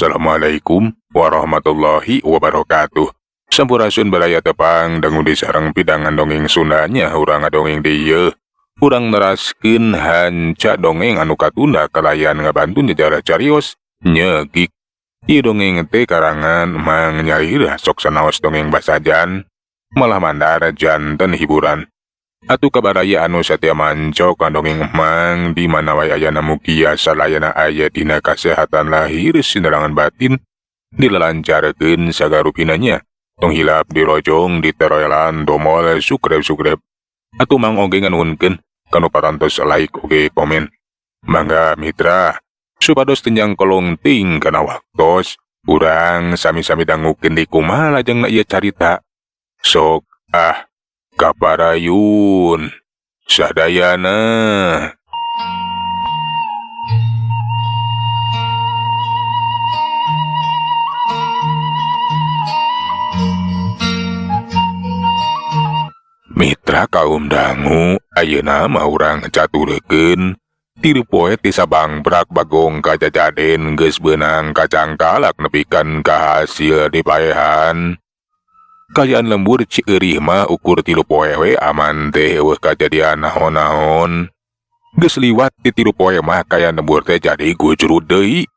Assalamualaikum warahmatullahi wabarakatuh. Sampurasun balaya tepang dangu di sarang pidangan dongeng Sundanya urang dongeng dieu. Urang neraskeun hanca dongeng anu katunda kalayan ngabantu nyejarah carios nyegik. Ieu dongeng teh karangan Mang Nyair sok sanaos dongeng basajan malah mandar janten hiburan. Atuh kabaraya anu satia mancok dongeng Mang di mana wae aya mugia salayana aya dina kasehatan lahir sinerangan batin dilelancarkeun sagarupinanya tong hilap dirojong diteroelan domol sukrep-sukrep. Atuh Mang oge nganuhunkeun kanu parantos like oge komen. Mangga mitra supados tenjang kolong ting kana waktos urang sami-sami dangukeun di kumaha lajengna ieu carita. Sok kaparayun sadayana. Mitra kaum dangu, ayeuna mah urang catureukeun tilu poe ti Sabangbrak Bagong kajajaden geus beunang kacangkalak nepikeun ka hasil dipaehan. Kayaan lembur Cieurih mah ukur tilu poe we aman teh eueuh kajadian naon-naon. Geus liwat ti tilu poe mah kayaan lembur teh jadi gujrud deui.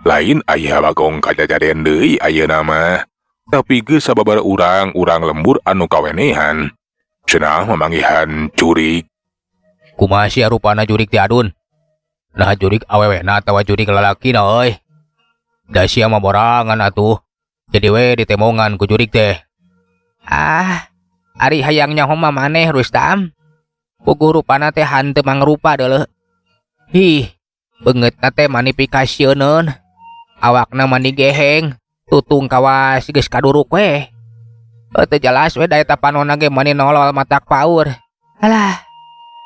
Lain aya Bagong kajajaden deui ayeuna mah, tapi geus sababaraha urang lembur anu kawenehan cenah mamanggihan jurig. Kumaha sia rupana jurig ti adun? Nah jurig awewena atawa jurig lalakina euy? Da sia mah borangan atuh. Jadi we ditemongan ku jurig teh. Ari hayang nyaho mah maneh Rustam. Puguh rupana teh hanteu mangrupa deuleu. Hih, beungeutna teh manipikasieun. Awakna mani geheng, tutung kawas geus kaduruk we. Teu jelas we da eta panonna ge mani nolol matak paur. Alah,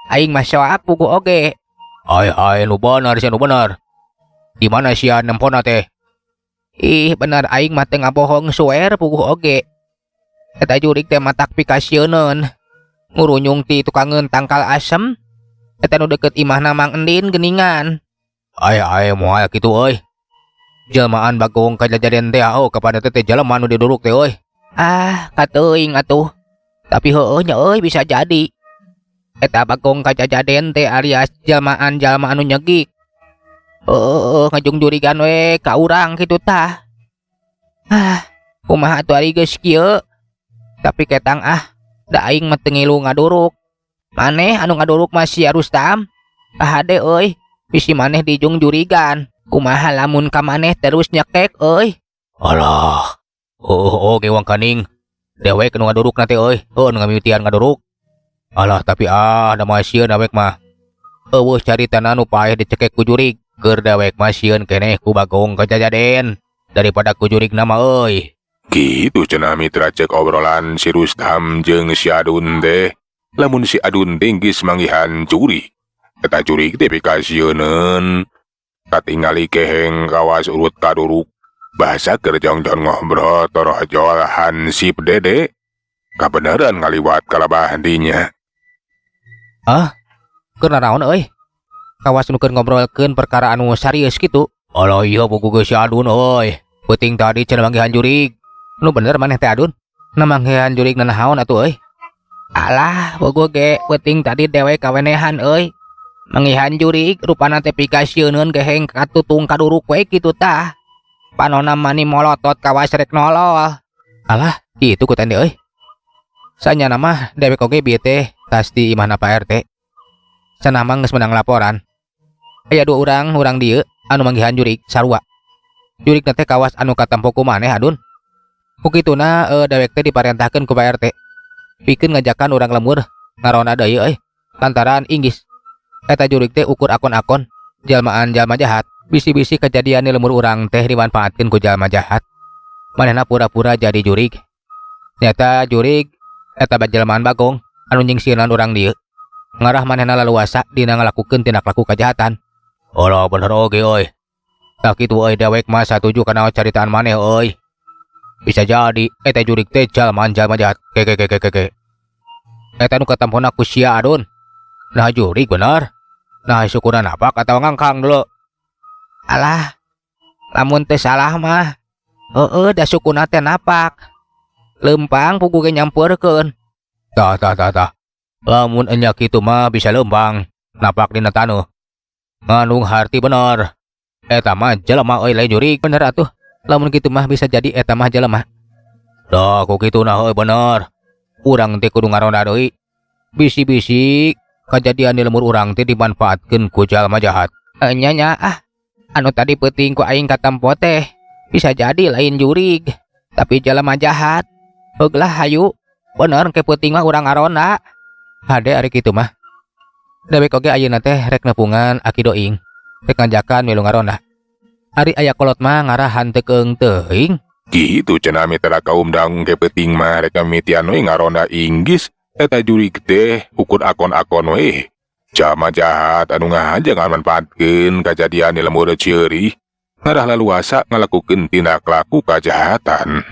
aing mah soak puguh oge. Ai nu bener sia nu bener. Di mana sia nempona teh? Ih bener aing mah teu ngabohong suer puguh oge. Eta jurig teh matak pikasieun. Ngurunyung ti tukangeun tangkal asem. Eta nu deukeut imahna Mang Endin geuningan. Ai moal kitu euy. Jelmaan Bagong kajajaden teh kepada teh jelema nu diduruk teh euy. Kateuing atuh. Tapi heueuh nya euy bisa jadi. Eta Bagong kajajaden teh alias jelmaan anu nyegik. Ngajung jurigan we ka urang kitu tah. Kumaha atuh ari geus kieu? Tapi ketang da aing mah teu ngilu ngaduruk. Maneh anu ngaduruk mah sia Rustam. Hade euy, bisi maneh dijung jurigan. Kumaha lamun ka maneh terus nyekek euy? Alah. Oge wang kaning. Dewek nu ngaduruk na teh euy, nu ngamimitian ngaduruk. Alah tapi da mah sieun dewek mah. Eueuh caritana nu paeh dicekek ku jurig. Keur dewek mah sieun keneh ku Bagong kajajaden daripada ku jurig nama euy. Kitu cenah mitra cek obrolan si Rustam jeung si Adun teh. Lamun si Adun teh geus manggihan jurig, eta jurig teh pikasieun katingali keheng kawas urut kaduruk. Bahasa keur jongjon ngobrol torojol hansip dede. Kabeneran ngaliwat kalabah dinya. Keur nanaon euy? Kawas nu keur ngobrolkeun perkara anu serius kitu. Alah iya buku geus si Adun euy. Peuting tadi cenah manggihan jurig. Nu bener maneh teh Adun? Na manggihan jurig nanaon atuh euy? Alah, buku ge peuting tadi dewek kawenehan euy. Manggihan jurig rupana teh pikasieun geheng katutung kaduruk we kitu tah. Panonna mani molotot kawas rek nolol. Alah, kitu ku teh euy. Sanyana mah dewek oge bieu teh pasti imahna Pak RT. Cenah mah geus menang laporan. Aya 2 urang dieu anu manggihan jurig sarua. Jurig teh kawas anu katempo ku maneh Adun. Kukituna dewek teh diparentahkeun ku Pak RT pikeun ngajakan urang lembur ngarona deui euy lantaran inggis eta jurig teh ukur akon-akon jalmaan jalma jahat. Bisi-bisi kejadian di lembur urang teh dimanfaatkeun ku jalma jahat. Manehna pura-pura jadi jurig. Nyata jurig eta bajelmaan Bagong anu nyingsieun urang dieu. Ngarah manehna leluasa dina ngalakukeun tindak laku kajahatan. Alah bener oge euy. Tah kitu euy dewek mah satuju kana caritaan maneh euy. Bisa jadi eta jurig teh jalma jahat. Keke. Eta nu katampona ku sia Adun. Nah jurig bener. Nah syukuran apa kata ngangkang dulu. Alah, Lamun teu salah mah da sukuna teh napak. Lempang pugu ge nyampeurkeun. Tah. Lamun enya kitu mah bisa lempang napak dina taneuh. Ngandung harti bener. Eta mah jelema euy lain jurig bener atuh. Lamun kitu mah bisa jadi eta mah jelema. Dah ku kituna heuh bener. Urang teh kudu ngaronda deui. Bisi-bisi kejadian di lemur urang teh dimanfaatkeun ku jalma jahat. Nya anu tadi peuting ku aing katempo teh bisa jadi lain jurig, tapi jelema jahat. Heuglah hayu. Bener ke peuting mah urang ngaronda. Hade ari kitu mah. Dewek oge ayeuna teh rek nepungan aki doing. Rek ngajakan milu ngaronda. Ari aya kolot mah ngarahan teu keung teuing. Gitu cenah mitra kaum dangung ke peuting mah rek mimitian we ngaronda Inggris eta jurig teh ukur akon-akon we. Jalma jahat anu ngajak ngamanfaatkeun kajadian di lemur ceurik ngarah laluasa ngalakukeun tindak laku kajahatan.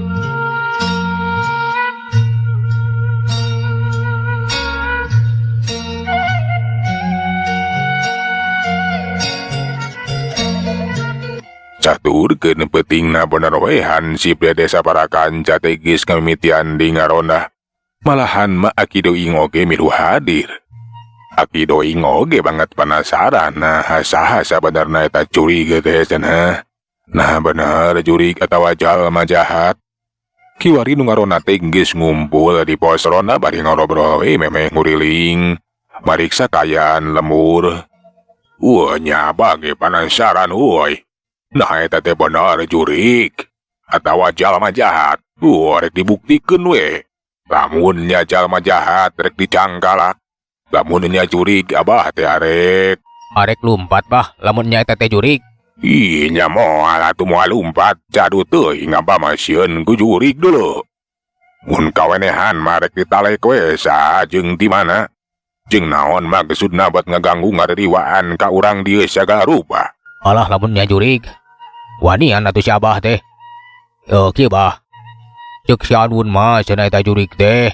Caturkeun peutingna bener we hansip desa parakan strategis kamimitian di ngaronda. Malahan ma aki doing oge milu hadir. Aki doing oge banget penasaran nah saha sabenerna eta jurig teh cenah. Nah bener jurig atawa jalma jahat. Kiwari nu ngaronda teh geus ngumpul di pos ronda bari ngobrol we memeh nguriling mariksa kayaan lemur. Nya bage penasaran euy. Nah eta teh bener jurig atawa jalma jahat. Rek dibuktikeun we. Lamun nya jalma jahat rek dicangkalak. Lamun nya jurig abah teh Arek lumpat bah lamun nya eta teh jurig. nya moal atuh moal lumpat jadu teuing ngabah mah sieun ku jurig dulu. Mun kawenehan mah rek ditalek we jeung di mana. Jeung naon maksudna buat ngaganggu ngaririwaan ka urang dieu sagala rupa. Alah lamun nya jurig. Wanian atuh si abah teh. Kieu bah. Ceuk si Adun mah cenah eta jurig teh.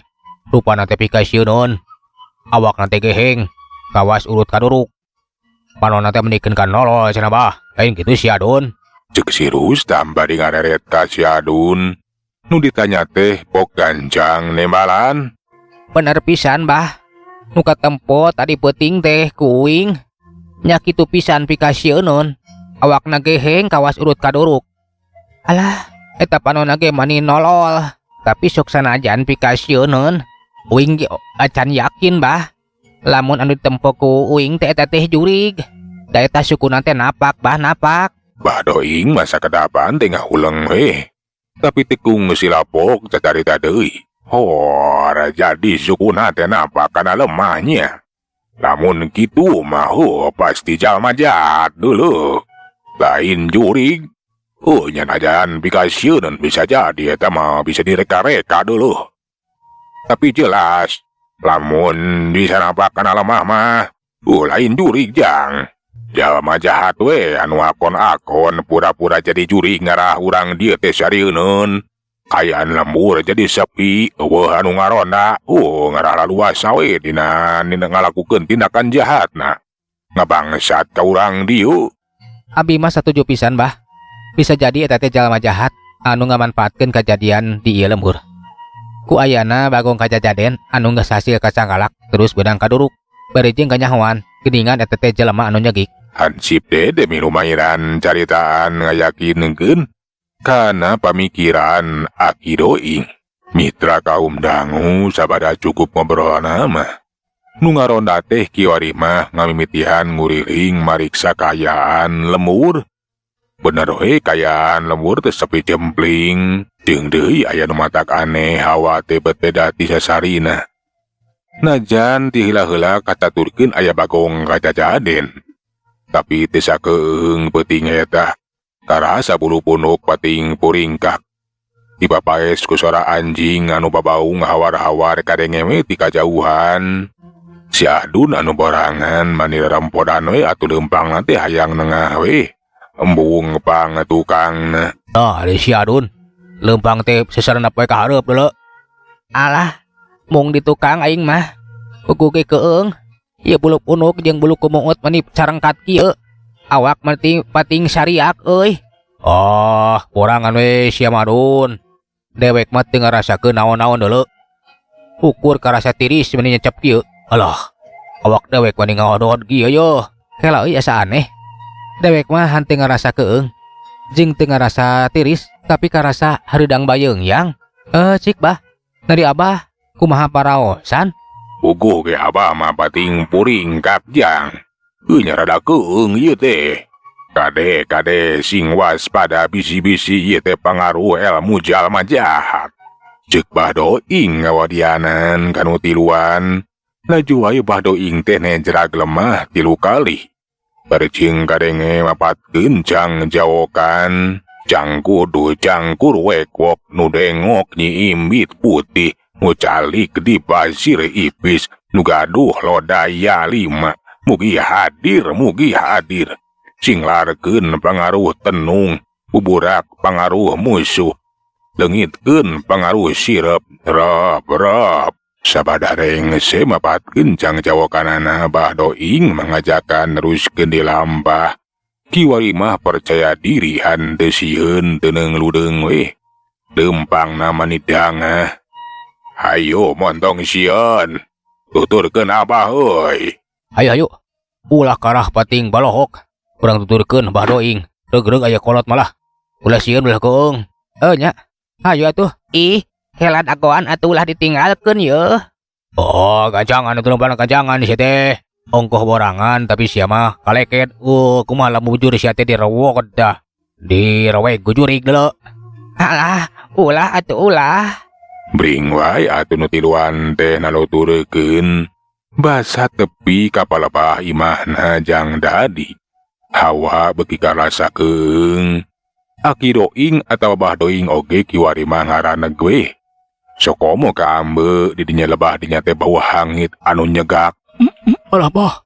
Rupana teh pika sieun. Awak nanti geheng, kawas urut kaduruk. Panon nanti menikeun kan nolol cenah bah. Lain gitu si Adun. Cek si Rustam bari ngareret ka si Adun. Nu ditanya teh pok gancang nembalan. Bener pisan bah. Nu katempo tadi peuting teh kuing. Nya kitu pisan pika sieun. Awakna geheng kawas urut kaduruk. Alah, eta panonna ge mani nolol. Tapi sok sanajan pika sieun. Uing acan yakin bah. Lamun anu ditempo ku uing teh eta teh jurig. Da eta sukuna teh napak bah napak. Bah doing masa kedapan teh ngahuleng we. Tapi tekung si lapok cacarita deui. Jadi sukuna teh napak kana lemahnya. Lamun kitu mah pasti jalma jahat dulu. Lain jurig. Nya najan pika sieun bisa jadi eta mah bisa direka-reka dulu. Tapi jelas, lamun bisa napak kana lemah mah, lain jurig jang. Jalma jahat we anu akon-akon pura-pura jadi jurig ngarah urang dieu teh sarieun. Kayaan lembur jadi sepi, eueuh anu ngaronda, ngarah laluasa we dina ngalakukeun tindakan jahatna. Ngabangsat ka urang dieu. Abi mah satuju pisan bah. Bisa jadi eta teh jalma jahat anu ngamanfaatkeun kejadian di ieu lembur. Ku ayana bagong kajajaden anu geus hasil kacangkalak terus bedang kaduruk. Bari jeung kanyahoan geuningan eta teh jelema anu nyegik. Hansip demi lumayan caritaan ngayakinkeun kana pamikiran aki doing. Mitra kaum dangu sabada cukup ngobrolna mah. Nu ngaronda teh kiwari mah ngamimitihan nguriling mariksa kayaan lemur. Bener we kayaan lemur teh sepi jempling. Jeung deui aya nu matak aneh hawa teh beteda ti sasarina. Najan ti heula-heula kataturkeun aya bagong kajajaden. Tapi teu sakeung peuting eta. Karasa bulu punuk pating puringkak. Dibapaes ku suara anjing anu babaung hawar-hawar kadenge we ti kajauhan. Si Adun anu borangan mani rempodan we atuh leumpangna teh hayang nengah we. Embung pang tukangna. Ari si Adun. Leumpang teh sesarenep we ka hareup deuleu. Alah, mung di tukang aing mah. Kuku ge keung. Ieu bulu punuk jeung bulu kumungut mani carengkat kieu. Awak mati pating sariak euy. Oh, kurangan we sia madun. Dewek mah teu ngarasakeun naon-naon deuleu. Ukur karasa tiris meni nyecep kieu. Alah, awak dewek mani ngaodod kieu yo. Kela euy asa aneh. Dewek mah henteu ngarasa keung. Jeung teu ngarasa tiris, tapi karasa hareudang bayeung yang. Cik bah. Nari abah kumaha paraosan? Uguh ge abah mah pating puring kapjang. Nya rada keung ieu teh. Kade sing waspada bisi-bisi ieu teh pangaruh ilmu jalma jahat. Ceuk Bahdoing ngawadianan kanu tiluan. Laju wae Bahdoing teh nejrag lemah 3 kali. Barcing kadenge mapatkeun jang jawokan. Jang kudu jangkur wekwok nu dengok nyi imbit putih. Nu calik di pasir ipis. Nu gaduh lodaya 5. Mugi hadir. Sing larkeun pangaruh tenung, buburak pangaruh musuh, leungitkeun pangaruh sirep, rap. Sabadareng semapatkeun jang jawokanana Bahdoing mengajakan neruskeun di lampah. Kiwari mah percaya diri henteu sieun teuneng ludeung we. Lempangna manidangah. Hayo montong sieun. Tuturkeun abah euy. Hayo. Ulah karah pating balohok. Urang tuturkeun Bahdoing. Reug-reug aya kolot malah. Ulah sieun ulah keung. Nya. Hayo atuh. Ih, helat agoan atuh ulah ditinggalkeun ye. Oh, ganjangan atuh loba ganjangan sia teh. Ongkoh borangan tapi sia mah kaleket. Kumaha lamun bujur sia teh direwok dah. Direwek gujurig deuleu. Alah, ulah atuh ulah. Bring wae atuh nu tiluan teh naloturkeun. Basa tepi kapalebah imahna jang dadi. Hawa beki karasakeun. Aki Doing atawa Bahdoing oge kiwari mah ngaranna gue. Sokomo ka ambe di dinya lebah dinya teh bau hangit anu nyegak. Alah bah.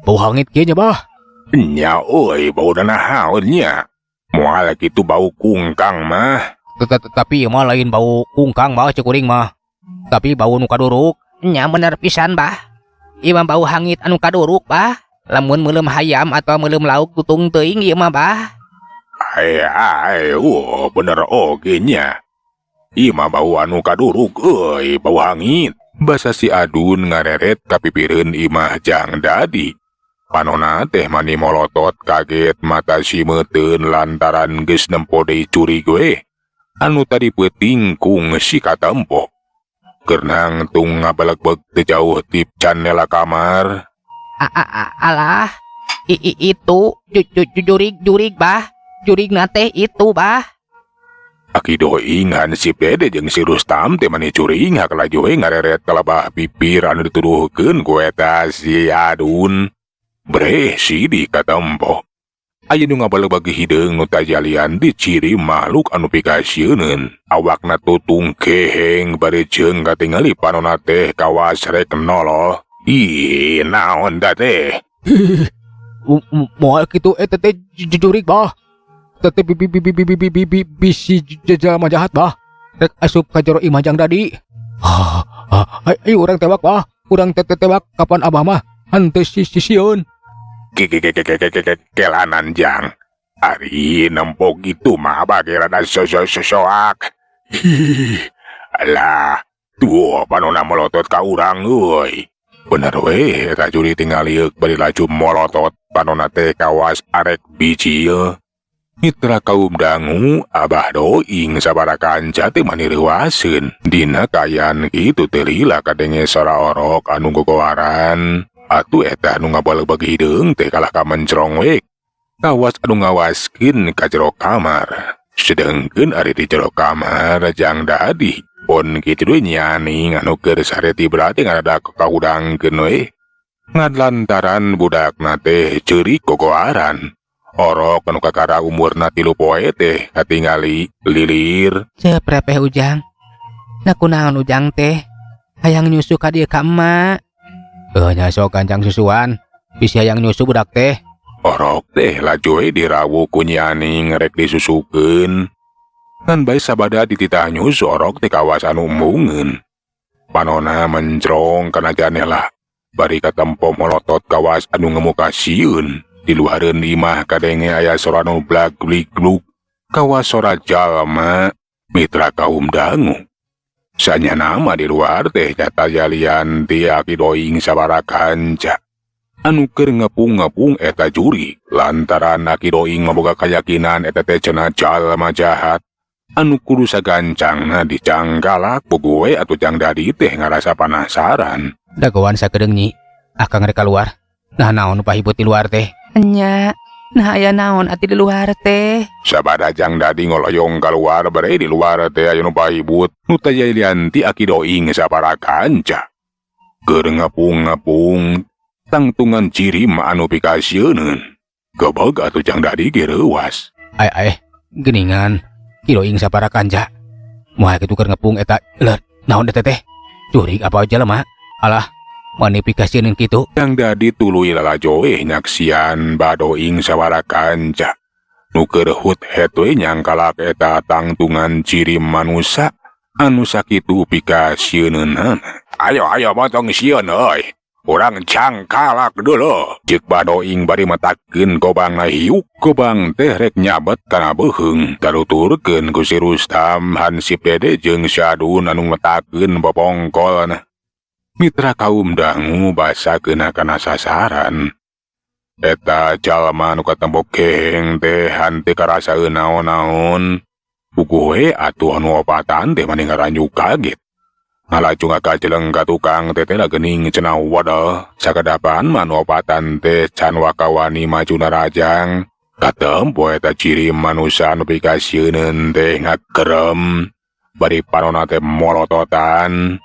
Bau hangit kieu nya bah. Nya euy bau nahaun nya. Moal kitu bau kungkang mah. Tapi mah lain bau kungkang bah cek kuring mah. Tapi bau nu kaduruk. Nya bener pisan bah. Ieu mah bau hangit anu kaduruk bah. Lamun meuleum hayam atau meuleum lauk tutung teuing ieu mah bah. Bener oge nya. Ieu mah bau anu kaduruk euy, bau hangit. Basa si Adun ngareret kapipireun imah jang dadi. Panonna teh mani molotot kaget mata simeuteun lantaran geus nempo deui curig we. Anu tadi peuting kung si katempo. Keurnang tung ngabalegbeg teu jauh ti jendela kamar. Alah, itu jurig bah, jurig nate itu bah. Aki Doing hansip dede jeung si Rustam teh mani curing hakalaju we ngareret kalebah pipir anu dituduhkeun ku eta si Adun. Breh sidi katempo. Aya nu ngabalegbeg hideung nu tajalian diciri makhluk anu pikasieun. Awakna tutung keheng bari jeung katingali panonna teh kawas rek noloh. Ih, naon da teh? Moal kitu eta teh jurig bah. Teh bisi jalma jahat bah. Rek asup ka jero imah jang dadi. Ayo urang tewak bah. Urang tewak kapan abah mah henteu sisieun. Kelanan jang. Ari nempo gitu mah abah ge rada soak. Alah, tuh panonna melotot ka urang euy. Bener we, rajuri tinggal liuk bari laju molotot panonna teh kawas arek biji ye. Mitra kaum dangu, Abah Doing sabara kanca teh mani reuaseun. Dina kayan kitu teh lila kadenge sora orok anu gogoaran. Atuh eta anu ngabalegbeg hideung teh kalah ka mencrong we. Kawas anu ngawaskeun ka jero kamar. Sedengkeun ari di jero kamar jang dadi. Pon kitu deui nyani anu keur sareti berarti ngadadak kaudangkeun we. Ngadlantaran budakna teh ceurik gogoaran. Orok anu kakara umurna 3 poe teh katingali lilir. Ceprepeh Ujang. Nakunaon Ujang teh? Hayang nyusu ka dieu ka emak. Nya sok gancang susuan. Bisi hayang nyusu budak teh. Orok teh laju we dirawuh ku nyani ngerek disusukeun. Kan bae sabada dititah nyusu orok teh kawas anu ummungeun. Panonna mencrong kana janela. Bari katempo molotot kawas anu ngemuka sieun. Di luareun imah kadenge aya sora anu blag-blig-glug. kawas sora jalma mitra kaum dangu. Sanya nama di luar teh nyata jalian ti aki doing sabara kanca. Anu keur ngepung-ngepung eta juri lantaran aki doing maboga keyakinan eta teh cenah jalma jahat. Anu kudu sagancangna dicanggalak puguwe atuh jang dadi teh ngarasa penasaran. Dagoan sakedeung nyi, akang rek keluar. Nah naon pahibut di luar teh? Nya, nah aya naon ati di luar teh? Sabada jang dadi ngoloyong keluar bere di luar teh aya nu pahibut nu teh jalian ti aki doing sabara kanca. Keur ngepung-ngepung tangtungan cirim anu pikasieun. Gebeg atuh jang dadi gireuwas. Ai, geningan. Kidoing sabara kanca. Moal kitu keur ngepung eta naon eta teh? Jurig apa jelema? Alah, mani pikasieun kitu. Jang dadi tuluy lalajoe nyaksian badoing sabara kanca. Nu keur hut-het we nyangkalak eta tangtungan cirim manusia anu sakitu pikasieunna. Ayo motong sieun euy. Urang cangkalak dulu. Cek badoing bari matakeun kobang na hiuk. Kobang teh rek nyabet kana beuheung. Taruturkeun ku si Rustam, Hansip Dede jeung Syadun anu matakeun bopongkolna. Mitra kaum dangu basakeun kana sasaran. Eta jalma nu katembok geheng teh hante karasaeun naon-naon. Puguh we atuh anu opatan teh mani ngaranjuk kaget. Ngalaju ngakajeleng ka tukang teteh gening cenah wadah sakadapan manopatan teh can wakawani majuna rajang katempo eta ciri manusia anu pikasieun teh ngakerem bari panonna teh molototan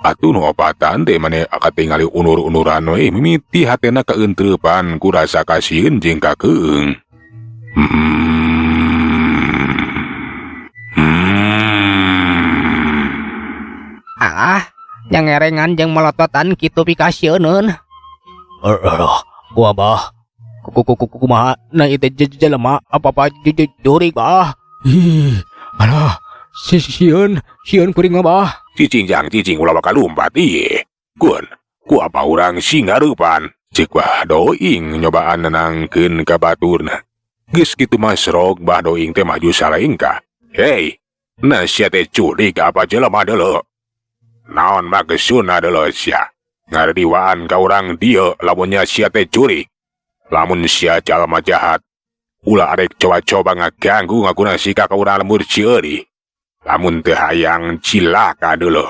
atuh nu opatan teh mane katingali unur-unuran we mimiti hatena kaeunteupan ku rasa kasieun jeung kakeung. Yang ngerengan jeung melototan kitu pikasieun. Wabah. Kumaha na itu jelema apa-apa jurig bah. Alah, sieun kuring bah. Cicing ulah bakal lumpat iye. Ku apa urang singarupan. Cek Badoing nyobaan nenangkeun ka baturna. Geus kitu masrog Badoing teh maju salengka. Hei, na sia teh curig apa jelema deuleu. Naon mah gesuna deuleu sia. Ngardiwaan ka urang dieu lamunnya sia teh curig. Lamun sia jalma jahat, ulah arek coba-coba ngaganggu ngaguna sika ka urang lembur cieuri. Lamun teu hayang cilaka deuleu.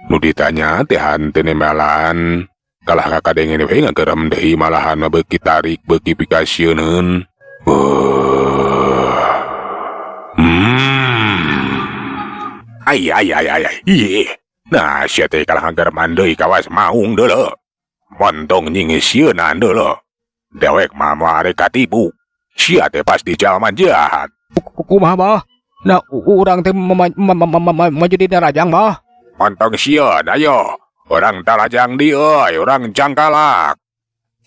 Nu ditanya teh hanteu nembalan, kalah kakadengen we ngagerem deui malahan beuki tarik beuki pikasieun. Ai. Iye. Nah, sia teh kalah ngagerman deui kawas maung deuleu. Montong nying sieunan deuleu. Dewek mah arek katipu. Sia teh pasti jalma jahat. Kumaha bah? Nah, urang teh maju di rajang bah. Montong sieun ayo. Urang tarajang di euy, urang cangkalak.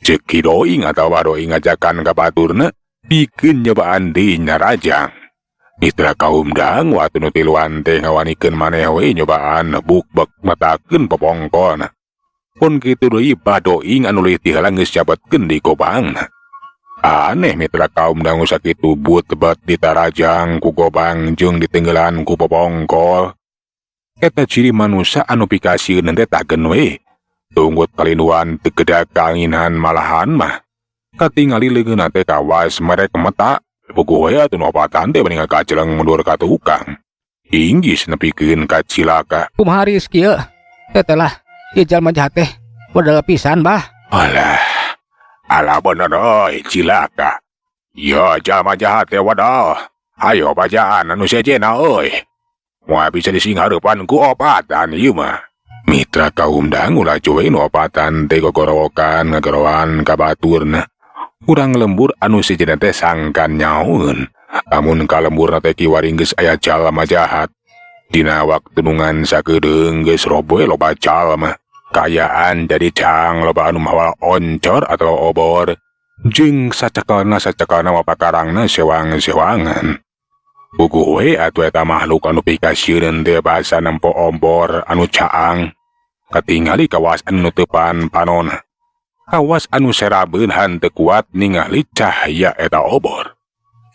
Ceuk Kidoing atau Badoing ngajakan ka baturna pikeun nyobaan deui narajang. Mitra kaum dang watu nu tiluan teh ngawanikeun maneh we nyobaan bukbek matakeun popongkolna. Pun kitu deui Badoing anu leuwih heula geus cabetkeun di gobangna. Aneh mitra kaum dangu sakitu but-bet ditarajang ku gobang jeung ditenggelan ku popongkol. Eta ciri manusia anu pikasieun teh tagen we. Tunggut kalinduan teu kedah kanginan malahan mah. Katingali leungeunna teh kawas merek meta. Puguh we atuh opatan teh mending kaceleng mundur ka tukang. Inggis nepikeun ka cilaka. Kumaha rius kieu? Teh lah, ieu jalma jahat teh modal pisan bah. Alah bener euy cilaka. Ya jalma jahat teh wadal. Hayo bajaan anu sejena euy. Moal bisa disinghareupan ku opatan ieu mah. Mitra kaum dangu laju we nu opatan teh gogorowokan ngagerowan ka baturna. Urang lembur anu sejenna teh sangkan nyaun. Amun ka lemburna teh kiwaring geus aya jalma jahat. Dina waktunungan sakedeung geus roboh loba jalma. Kayaan jadi cang loba anu mawal oncor atau obor. Jeung sacekelna wapakarangna sewang-sewangan. Puguh we atuh eta makhluk anu pikasieun teh basa nempo obor anu caang. Katingali kawas anu nutupan panonna. Kawas anu serabeun hanteu kuat ningali cahaya eta obor.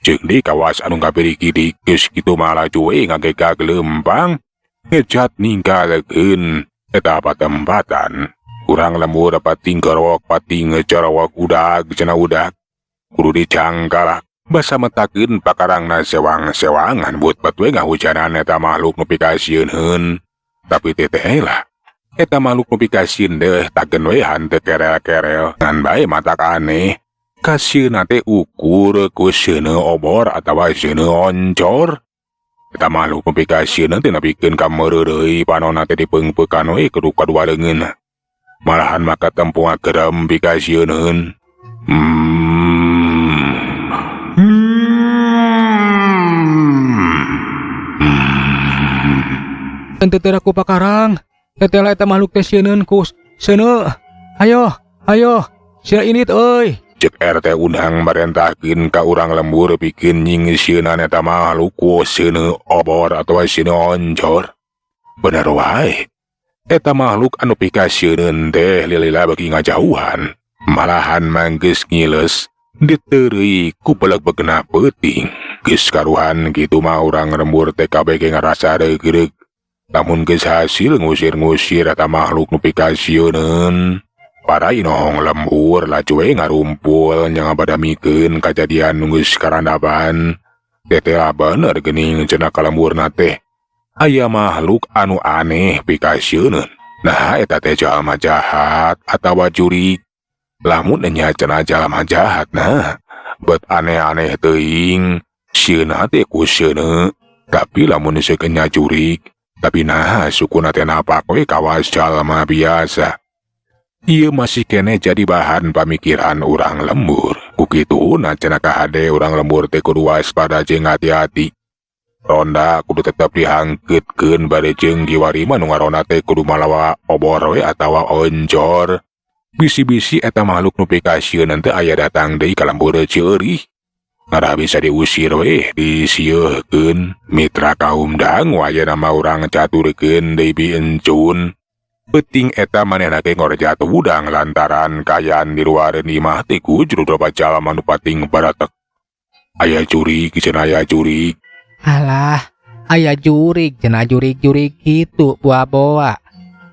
Jeung di kawas anu ngabiri-giri geus kitu malah cuwe ngagegag lempang ngejat ninggalekeun eta patempatan. Urang lembur pating gerok pating ngecorowok udag cenah udag kudu dicangkalak basa metakeun pakarangna sewang-sewangan buat batuwe ngahujanan eta makhluk nu pikasieunheun. Tapi teteh lah eta makhluk nu pikasieun deh tagen we hanteu kerel-kerel ngan bae matak aneh. Kasieuna teh ukur ku seuneu obor atawa seuneu oncor. Eta makhluk nu pikasieun teh nepikeun ka meureureuy panonna teh dipeungpeukan we kudu kadua leungeunna. Malahan maka tempuh gerem pikasieunheun. Ente teh ku pakarang. Tetela eta makhluk teh sieuneuan ku seuneu. Ayo, sia init euy. Cek RT undang merentahkeun ka urang lembur pikeun nyingsieunan eta makhluk ku seuneu obor atawa seuneu oncor. Bener wae. Eta makhluk anu pikasieun teh lilila bagi ngajauhan. Malahan manggeus ngiles diteureui ku beleg-begna peuting. Geus karuhan kitu mah urang lembur teh kabeh ge ngarasa reug-reug. Lamun geus hasil ngusir-ngusir eta makhluk nu pikasieun. Para inohong lembur lacuwe ngarumpul nyangabadamikeun kajadian nu geus karandapan. Teteh bener geuning cenah kalemburna teh. Aya makhluk anu aneh pikasieun. Nah eta teh jalma jahat atawa jurig. Lamun nya cenah jalma jahat nah bet aneh-aneh teuing. Sieuna teh ku seuneu. Tapi lamun seukeun nya jurig, tapi nah sukuna teh napak we kawas jalma biasa. Ieu masih kene jadi bahan pamikiran urang lembur. Kukitu na cenah kahade urang lembur teh kudu waspada jeung hati-hati. Ronda kudu tetep dihangkeutkeun bade jeung diwarima nu ngaranna teh kudu malawa obor we atawa oncor. Bisi-bisi eta makhluk nu pikasieun teh aya datang deui ka lembur ceueurih. Ngada bisa diusir we disieuhkeun. Mitra kaum dang waya nama urang caturkeun deui bi encun. Penting eta manehna ge ngorjat udang lantaran kayaan di luareun imah teh ku juru bacal manu pating baratek. Aya jurig cenah aya jurig. Alah, aya jurig cenah jurig-jurig kitu buah-boa.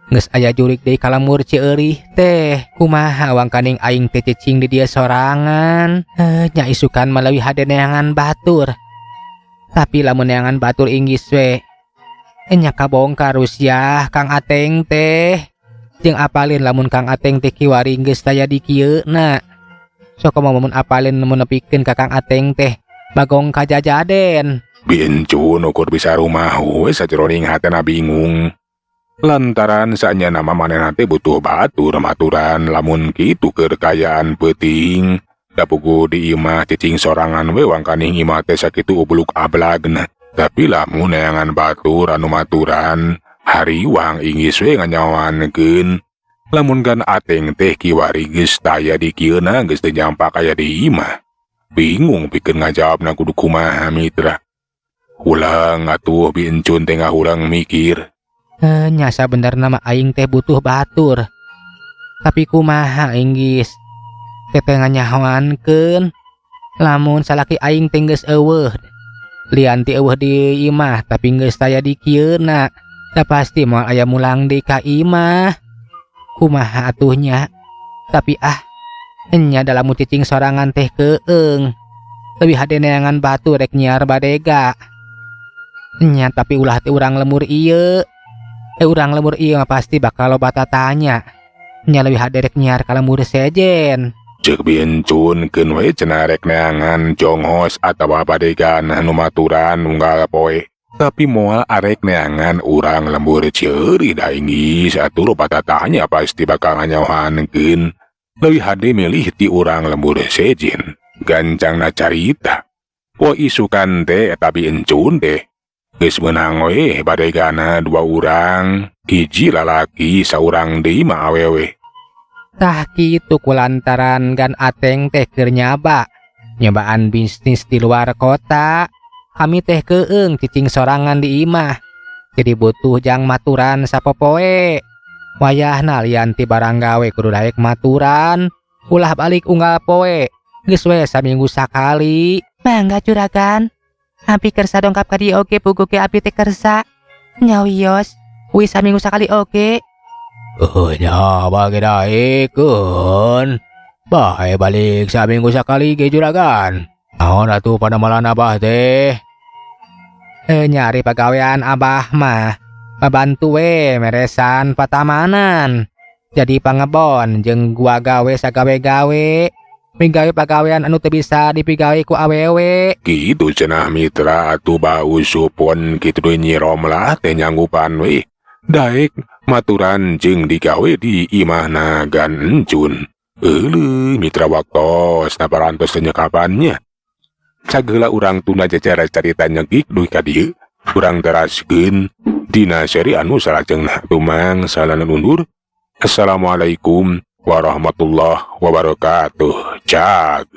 Geus aya jurig deui ka lembur ceueurih teh. Kumaha wangkaning aing teh cicing di dieu sorangan. Nya isukan malawi hade neangan batur. Tapi lamun neangan batur inggis we nya kabongkar rusyah Kang Ateng teh. Jeung apalin lamun Kang Ateng teh kiwari geus taya di kieuna. Sok mun apalin mun nepikeun ka Kang Ateng teh bagong kajajaden. Bincun ukur bisa rumah we sajroning hatena bingung. Lantaran sanya nama manehna teh butuh batur maturan lamun kitu keur kayaan peuting. Da pugu di imah cicing sorangan we wangkaning imah teh sakitu ubluk ablagna. Tapi lamun neangan batur anu maturan, hariwang inggis we nganyawankeun. Lamun Kang Ateng teh kiwari geus taya di kieuna geus teu nyampak aya di imah. Bingung pikeun ngajawabna kudu kumaha mitra. Ulang atuh bi encun teh ngahulang mikir. Nya sabenerna mah aing teh butuh batur. Tapi kumaha inggis? Teteh nganyawankeun. Lamun salaki aing teh geus eueuh. Lianti eueuh di imah tapi geus taya di kieuna. Da pasti moal aya mulang deui ka imah. Kumaha atuhnya? Tapi nya dalam cicing sorangan teh keung. Leuwih hade neangan batu rek nyiar badega. Nya tapi ulah teh urang lemur ieu. Urang lemur ieu mah pasti bakal loba tatanya. Nya leuwih hade rek nyiar ka lemur sejen. Cek bincun keun we cenah rek neangan jonghos atawa badegan anu maturan unggal poe. Tapi moal arek neangan urang lembur ceueurih da inggis atuh loba tatanya pasti bakal nganyawankeun. Leuwih hade milih ti urang lembur sejen. Gancangna carita. Poe isukan teh eta bincun teh geus meunang we badegana 2 urang, hiji lalaki saurang deui mah awewe. Tah kitu kulantaran Kang Ateng teh keur nyobaan bisnis di luar kota. Kami teh keung cicing sorangan di imah. Jadi butuh jang maturan sapopoe. Wayahna lian ti barang gawe kudu daek maturan. Ulah balik unggal poe. Geus we saminggu sakali. Mangga juragan. Abi kersa dongkap ka dieu oge puguh ge abi teh kersa. Nyawios, wis saminggu sakali oge. Nya bage daekeun. Bae balik saminggu sakali ge juragan. Naon atuh pada malah abah teh? Nyari pagawean abah mah. Pabantu we meresan patamanan. Jadi pangebon jeung gua gawe sagawe-gawe. Migawe pagawean anu teu bisa dipigawe ku awewe. Gitu cenah mitra atuh bau supon kitu deui nyirom lah teh nyanggupan we. Daek maturan jeung digawe di imahna gan encun. Euleuh mitra waktos na parantos teh nyekapannya. Sageula urang tuna jacara carita nyegik duy ka dieu. Urang teraskeun dina seri anu salajengna tumang salanan undur. Assalamualaikum warahmatullahi wabarakatuh. Cak.